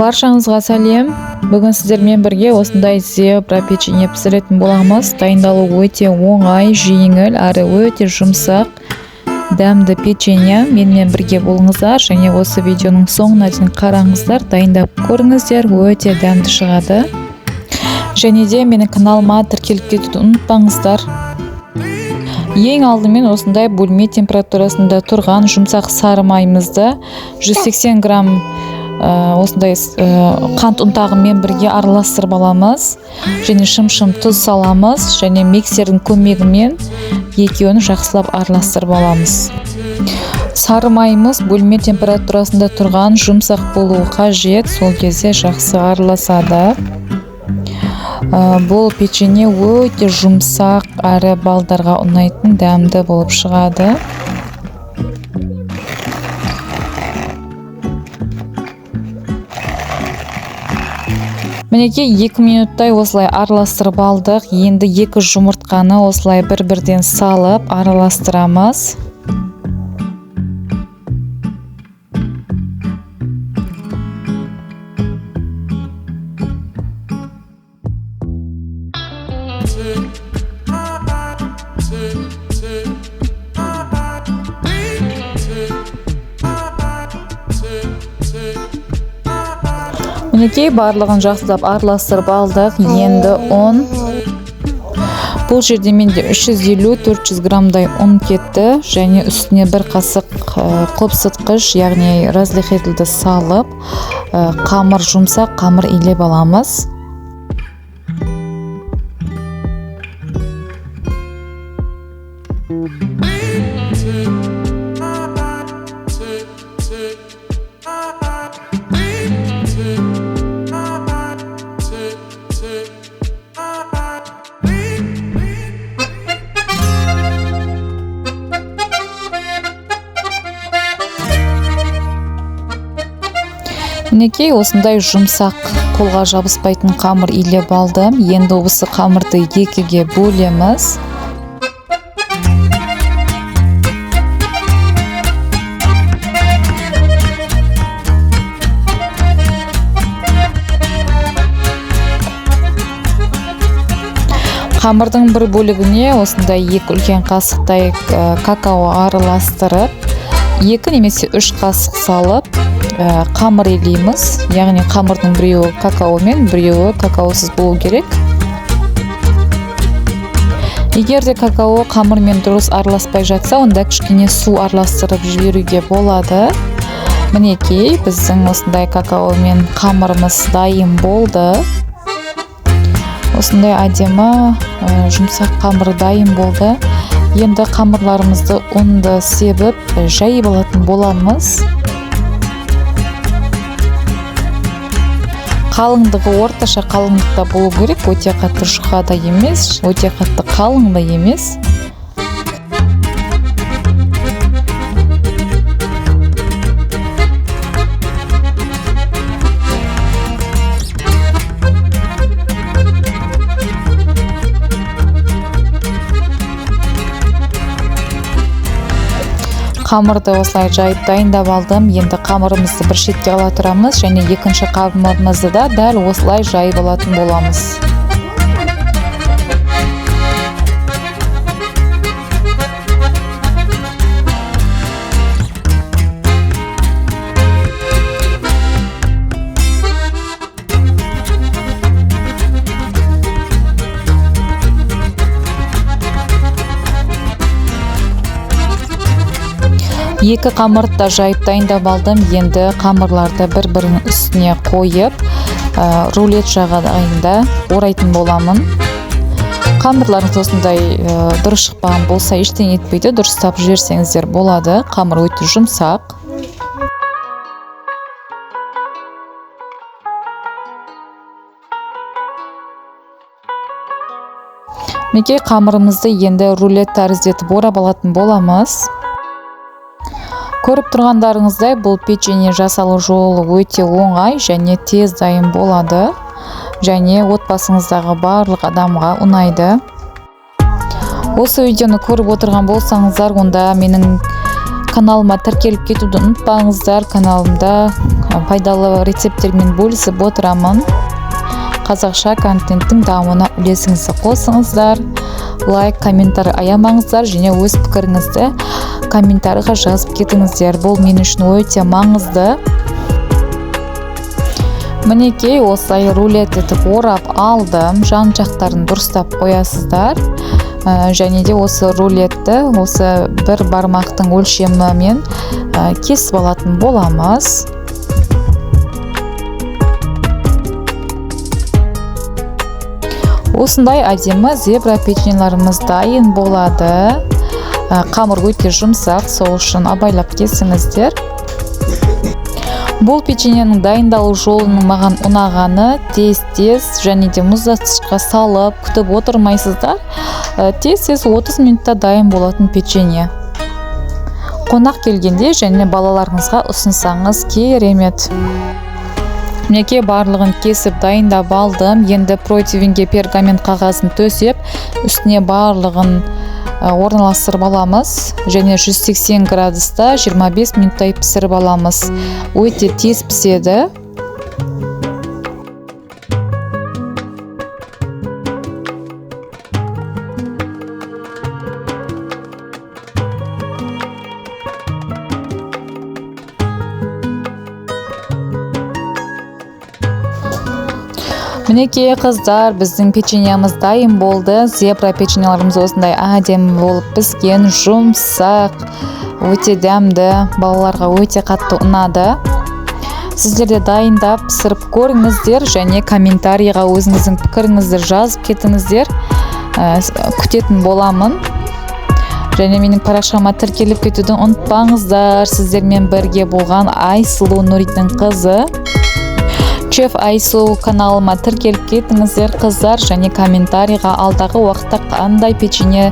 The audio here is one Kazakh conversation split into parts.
Баршаңызға сәлем. Бүгін сіздермен бірге осындай зебра печенье пісіретін боламыз. Дайындалу өте оңай, жеңіл әрі өте жұмсақ, дәмді печенье. Менімен бірге болыңыздар және осы видеоның соңына дейін қараңыздар, дайындап көріңіздер, өте дәмді шығады. Және де менің каналыма тіркеліп кетуді ұмытпаңыздар. Ең алдымен осындай бөлме температурасында тұрған жұмсақ сары майымызды 180 грамм осындай қант ұнтағымен бірге араластырып аламыз. Және шым-шым тұз саламыз және миксердің көмегімен екеуін жақсылап араластырып аламыз. Сары майымыз бөлме температурасында тұрған жұмсақ болуы қажет, сол кезде жақсы араласады. Бұл печенье өте жұмсақ әрі балдарға ұнайтын дәмді болып шығады. Мінекей 2 минуттай осылай араластырып алдық. Енді 2 жұмыртқаны осылай бір-бірден салып араластырамыз. Мінекей барлығын жақсылап араластырып алдық. Енді ұн. Бұл жерде менде 350-400 граммдай ұн кетті. Және үстіне бір қасық қопсытқыш, яғни разрыхлителді салып, қамыр жұмсақ қамыр илеп аламыз. Мінекей осындай жұмсақ қолға жабыспайтын қамыр илеп алдым. Енді осы қамырды екіге бөлеміз. Қамырдың бір бөлігіне осындай 2 үлкен қасықтай какао араластырып, 2 немесе 3 қасық салып, қамыр илейміз. Яғни қамырдың біреуі какаомен, біреуі какаосыз болу керек. Егер де какао қамырмен дұрыс араласпай жатса, онда кішкене су араластырып жіберуге болады. Мінекей, біздің осындай какаомен қамырымыз дайын болды. Осындай әдемі жұмсақ қамыр дайын болды. Енді қамырларымызды ұнды себіп жайып алатын боламыз. Қалыңдығы орташа қалыңдықта болу керек, өте қатты жұқа да емес, өте қатты қалың да емес. Қамырды осылай жайып дайындап алдым. Енді қамырымызды бір шетке ала тұрамыз және екінші қамырымызды да дәл осылай жайып алатын боламыз. Екі қамырды да жайып дайындап алдым. Енді қамырларды бір-бірінің үстіне қойып, рулет жағдайында орайтын боламын. Қамырларыңыз осындай дұрыс шықпаған болса, ештеңе етпейді, дұрыстап жіберсеңіздер болады. Қамыр өте жұмсақ. Мінекей қамырымызды енді рулет тәріздетіп орап алатын боламыз. Көріп тұрғандарыңыздай, бұл печенье жасалу жолы өте оңай және тез дайын болады. Және отбасыңыздағы барлық адамға ұнайды. Осы видеоны көріп отырған болсаңыздар, онда менің Каналыма тіркеліп кетуді ұмытпаңыздар. Каналымда пайдалы рецепттермен бөлісіп отырамын. Қазақша контенттің дамуына үлесіңізді қосыңыздар. Лайк, комментарий аямаңыздар, және өз пікіріңізді комментарийға жазып кетіңіздер. Бұл мен үшін өте маңызды. Мінекей осылай рулет етіп орап алдым. Жан жақтарын дұрыстап қоясыздар. Және де осы рулетті осы бір бармақтың өлшемімен кесіп алатын боламыз. Осындай әдемі зебра печеньеларымыз дайын болады. Қамыр өте жұмсақ, сол үшін абайлап кесіңіздер. Бұл печеньенің дайындалу жолының маған ұнағаны тез және де мұздатқышқа салып күтіп отырмайсыздар. Тез 30 минутта дайын болатын печенье. Қонақ келгенде және балаларыңызға ұсынсаңыз керемет. Мінекей барлығын кесіп дайындап алдым. Енді противенге пергамент қағазын төсеп, үстіне барлығын орналастырып аламыз. Және 180 градуста 25 минуттай пісіріп аламыз. Өте тез піседі. Мінекей қыздар, біздің печеньямыз дайын болды. Зебра печеньеларымыз осындай әдемі болып піскен, жұмсақ, өте дәмді, балаларға өте қатты ұнады. Сіздер де дайындап пісіріп көріңіздер және комментарийға өзіңіздің пікіріңізді жазып кетіңіздер. Күтетін боламын. Және менің парақшама тіркеліп кетуді ұмытпаңыздар. Сіздермен бірге болған Айсұлу Нұридың қызы. Шеф Айсу каналыма тіркеліп кетіңіздер қыздар, және комментарийға алдағы уақытта қандай печенье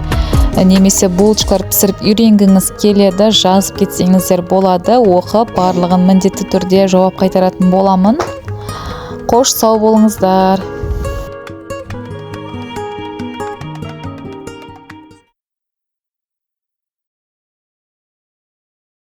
немесе булочкалар пісіріп үйренгіңіз келеді жазып кетсеңіздер болады. Оқып барлығын міндетті түрде жауап қайтаратын боламын. Қош сау болыңыздар.